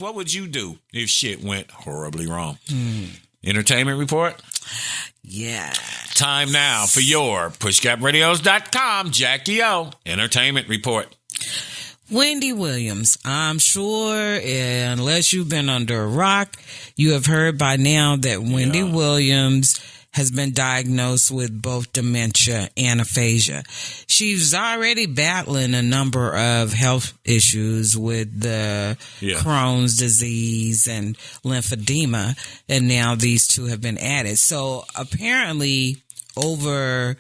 What would you do if shit went horribly wrong? Entertainment report? Yeah. Time now for your pushgapradios.com Jackie O entertainment report. Wendy Williams. I'm sure, unless you've been under a rock, you have heard by now that Wendy Williams has been diagnosed with both dementia and aphasia. She's already battling a number of health issues with the Crohn's disease and lymphedema, and now these two have been added. So apparently over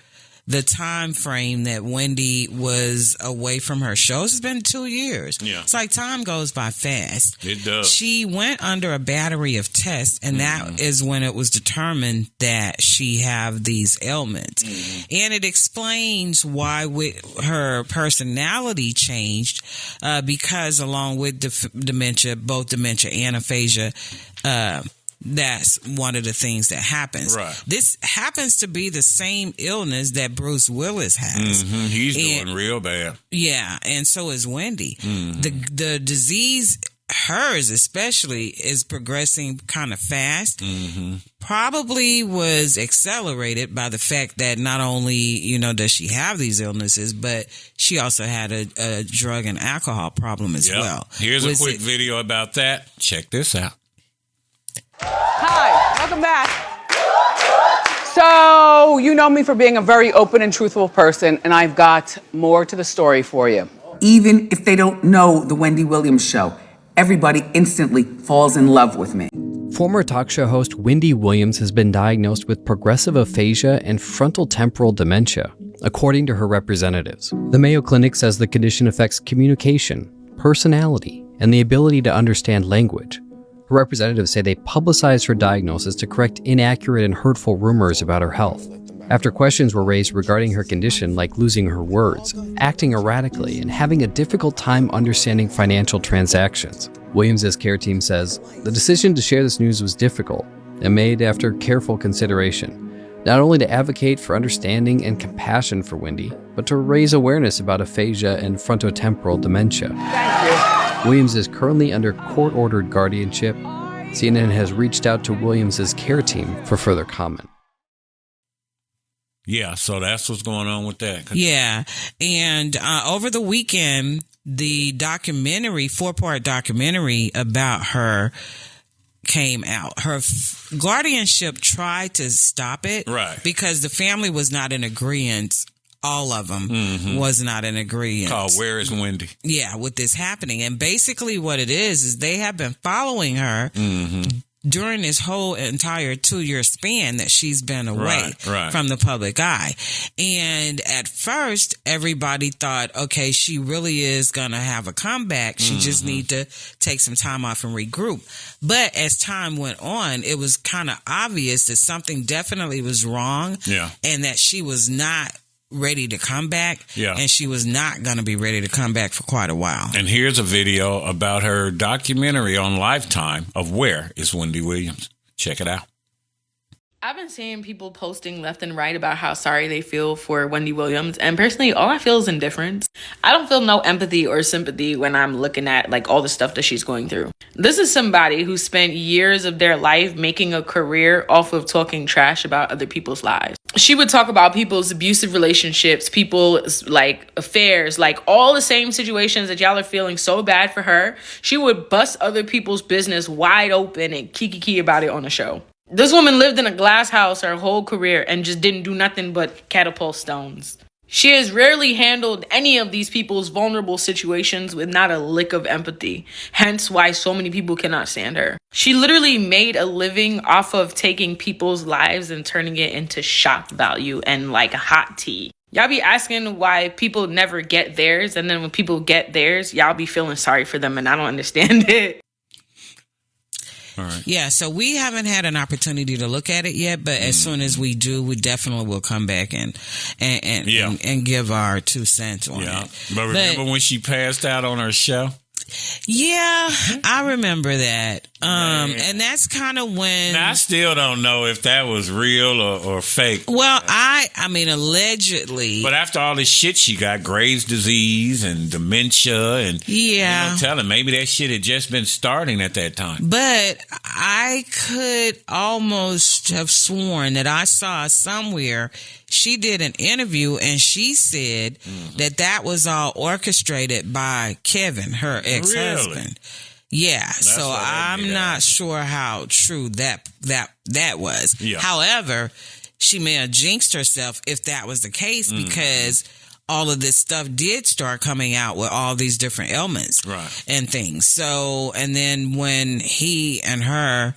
the time frame that Wendy was away from her shows has been 2 years. Yeah. It's like time goes by fast. It does. She went under a battery of tests, and that is when it was determined that she have these ailments. And it explains why her personality changed, because along with dementia, both dementia and aphasia, that's one of the things that happens. Right. This happens to be the same illness that Bruce Willis has. He's doing real bad. Yeah, and so is Wendy. The disease, hers especially, is progressing kind of fast. Probably was accelerated by the fact that not only, does she have these illnesses, but she also had a drug and alcohol problem as well. Here's a quick video about that. Check this out. Hi, welcome back. So, you know me for being a very open and truthful person, and I've got more to the story for you. Even if they don't know the Wendy Williams show, everybody instantly falls in love with me. Former talk show host Wendy Williams has been diagnosed with progressive aphasia and frontotemporal dementia, according to her representatives. The Mayo Clinic says the condition affects communication, personality, and the ability to understand language. Her representatives say they publicized her diagnosis to correct inaccurate and hurtful rumors about her health. After questions were raised regarding her condition, like losing her words, acting erratically, and having a difficult time understanding financial transactions, Williams' care team says the decision to share this news was difficult and made after careful consideration, not only to advocate for understanding and compassion for Wendy, but to raise awareness about aphasia and frontotemporal dementia. Thank you. Williams is currently under court-ordered guardianship. CNN has reached out to Williams' care team for further comment. Yeah, so that's what's going on with that. Yeah, and over the weekend, the documentary, 4-part documentary about her came out. Her guardianship tried to stop it, right, because the family was not in agreement. All of them was not in agreement. Oh, where is Wendy? Yeah, with this happening. And basically what it is they have been following her during this whole entire 2-year span that she's been away from the public eye. And at first, everybody thought, okay, she really is going to have a comeback. She just need to take some time off and regroup. But as time went on, it was kind of obvious that something definitely was wrong, and that she was not ready to come back, and she was not going to be ready to come back for quite a while. And here's a video about her documentary on Lifetime of Where is Wendy Williams. Check it out. I've been seeing people posting left and right about how sorry they feel for Wendy Williams, and personally, all I feel is indifference. I don't feel no empathy or sympathy when I'm looking at all the stuff that she's going through. This is somebody who spent years of their life making a career off of talking trash about other people's lives. She would talk about people's abusive relationships, people's affairs, all the same situations that y'all are feeling so bad for her. She would bust other people's business wide open and kiki about it on the show. This woman lived in a glass house her whole career and just didn't do nothing but catapult stones. She has rarely handled any of these people's vulnerable situations with not a lick of empathy, hence why so many people cannot stand her. She literally made a living off of taking people's lives and turning it into shock value and hot tea. Y'all be asking why people never get theirs, and then when people get theirs, y'all be feeling sorry for them, and I don't understand it. All right. Yeah, so we haven't had an opportunity to look at it yet, but as soon as we do, we definitely will come back and give our 2 cents on it. But remember when she passed out on her show? Yeah, I remember that. And that's kind of when. Now, I still don't know if that was real or fake. Well, I mean, allegedly. But after all this shit she got, Graves' disease and dementia, and tell him maybe that shit had just been starting at that time. But I could almost have sworn that I saw somewhere she did an interview and she said that was all orchestrated by Kevin, her ex-husband. Really? Yeah, so I'm not sure how true that was. Yeah. However, she may have jinxed herself if that was the case because all of this stuff did start coming out with all these different ailments and things. So, and then when he and her,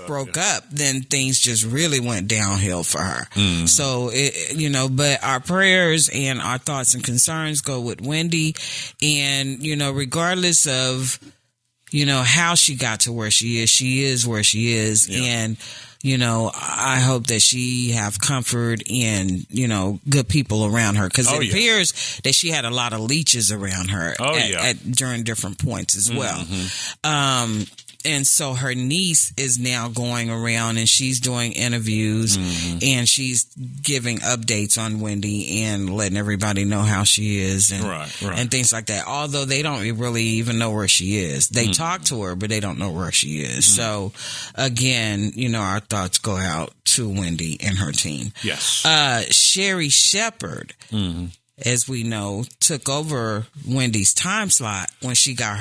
broke up, then things just really went downhill for her. So, but our prayers and our thoughts and concerns go with Wendy. And, regardless of, how she got to where she is where she is. Yeah. And, I hope that she have comfort and, good people around her. Because it appears that she had a lot of leeches around her during different points as well. And so her niece is now going around and she's doing interviews and she's giving updates on Wendy and letting everybody know how she is and things like that. Although they don't really even know where she is. They talk to her, but they don't know where she is. So again, our thoughts go out to Wendy and her team. Yes. Sherry Shepherd, as we know, took over Wendy's time slot when she got her